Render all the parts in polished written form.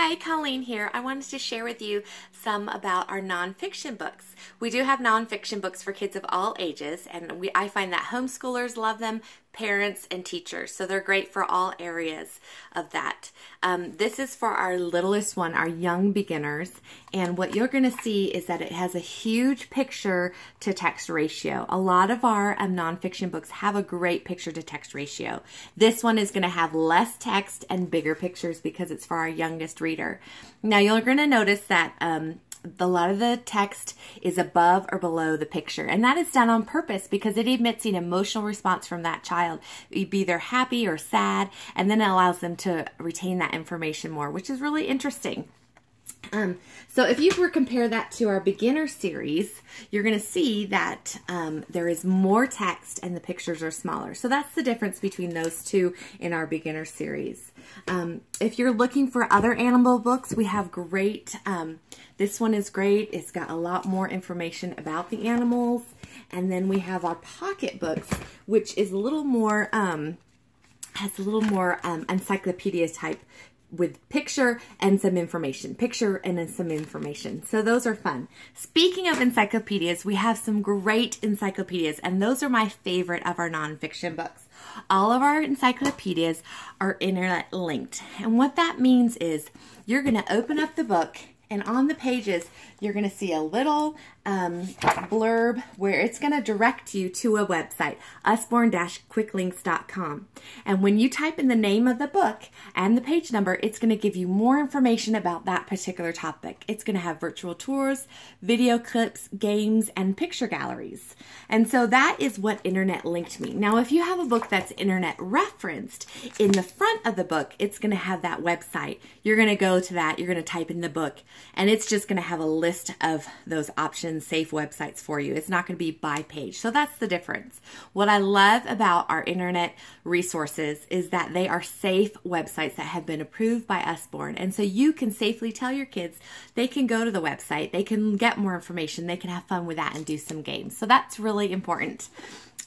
Hi, Colleen here. I wanted to share with you some about our nonfiction books. We do have nonfiction books for kids of all ages, and I find that homeschoolers love them, parents and teachers, so they're great for all areas of that. This is for our littlest one, our young beginners, and what you're going to see is that it has a huge picture to text ratio. A lot of our nonfiction books have a great picture to text ratio. This one is going to have less text and bigger pictures because it's for our youngest reader. Now you're going to notice that a lot of the text is above or below the picture, and that is done on purpose because it emits an emotional response from that child. You'd be either happy or sad, and then it allows them to retain that information more, which is really interesting. So if you were to compare that to our beginner series, you're going to see that there is more text and the pictures are smaller. So that's the difference between those two in our beginner series. If you're looking for other animal books, we have great, this one is great. It's got a lot more information about the animals. And then we have our pocket books, which is a little more, has a little more encyclopedia type with picture and some information. Picture and then some information. So those are fun. Speaking of encyclopedias, we have some great encyclopedias, and those are my favorite of our nonfiction books. All of our encyclopedias are internet linked. And what that means is you're going to open up the book, and on the pages, you're going to see a little blurb where it's going to direct you to a website, usborne-quicklinks.com. And when you type in the name of the book and the page number, it's going to give you more information about that particular topic. It's going to have virtual tours, video clips, games, and picture galleries. And so that is what internet linked means. Now, if you have a book that's internet referenced, in the front of the book, it's going to have that website. You're going to go to that, you're going to type in the book, and it's just going to have a list of those options, safe websites for you. It's not going to be by page. So that's the difference. What I love about our internet resources is that they are safe websites that have been approved by Usborne. And so you can safely tell your kids they can go to the website, they can get more information, they can have fun with that and do some games. So that's really important.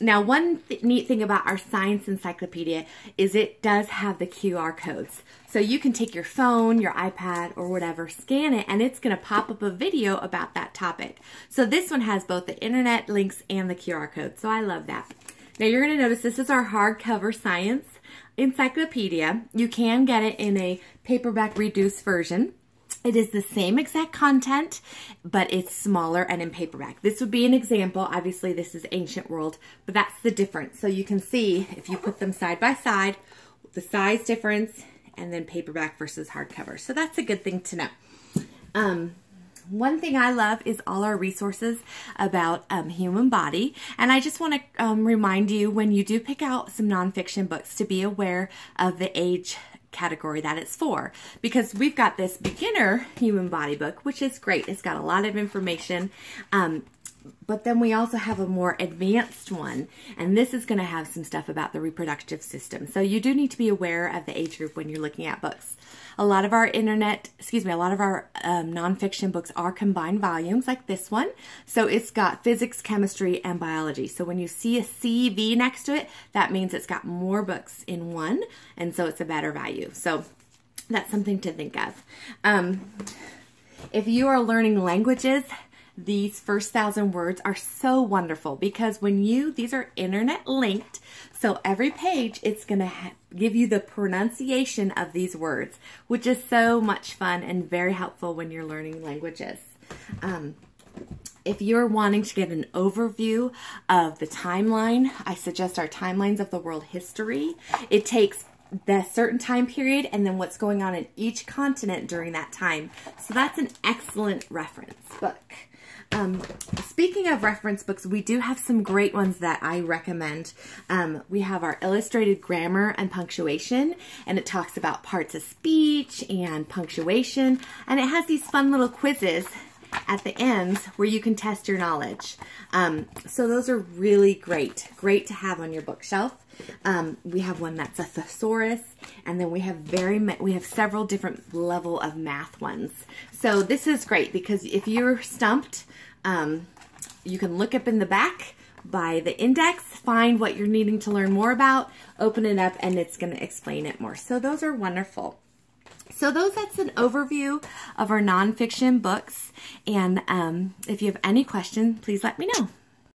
Now, one neat thing about our science encyclopedia is it does have the QR codes. So you can take your phone, your iPad, or whatever, scan it, and it's going to pop up a video about that topic. So this one has both the internet links and the QR code. So I love that. Now you're going to notice this is our hardcover science encyclopedia. You can get it in a paperback reduced version. It is the same exact content, but it's smaller and in paperback. This would be an example. Obviously, this is Ancient World, but that's the difference. So you can see, if you put them side by side, the size difference, and then paperback versus hardcover. So that's a good thing to know. One thing I love is all our resources about human body. And I just want to remind you, when you do pick out some nonfiction books, to be aware of the age category that it's for, because we've got this beginner human body book, which is great. It's got a lot of information, but then we also have a more advanced one, and this is going to have some stuff about the reproductive system. So you do need to be aware of the age group when you're looking at books. A lot of our nonfiction books are combined volumes like this one. So it's got physics, chemistry, and biology. So when you see a CV next to it, that means it's got more books in one, and so it's a better value. So that's something to think of. If you are learning languages, these first 1,000 words are so wonderful because these are internet linked, so every page it's going to give you the pronunciation of these words, which is so much fun and very helpful when you're learning languages. If you're wanting to get an overview of the timeline, I suggest our Timelines of the World History. It takes the certain time period and then what's going on in each continent during that time. So that's an excellent reference book. Speaking of reference books, we do have some great ones that I recommend. We have our Illustrated Grammar and Punctuation, and it talks about parts of speech and punctuation, and it has these fun little quizzes at the ends where you can test your knowledge. So those are really great to have on your bookshelf. We have one that's a thesaurus, and then we have several different level of math ones. So this is great because if you're stumped, you can look up in the back by the index, find what you're needing to learn more about, open it up, and it's going to explain it more. So those are wonderful. So that's an overview of our nonfiction books. And if you have any questions, please let me know.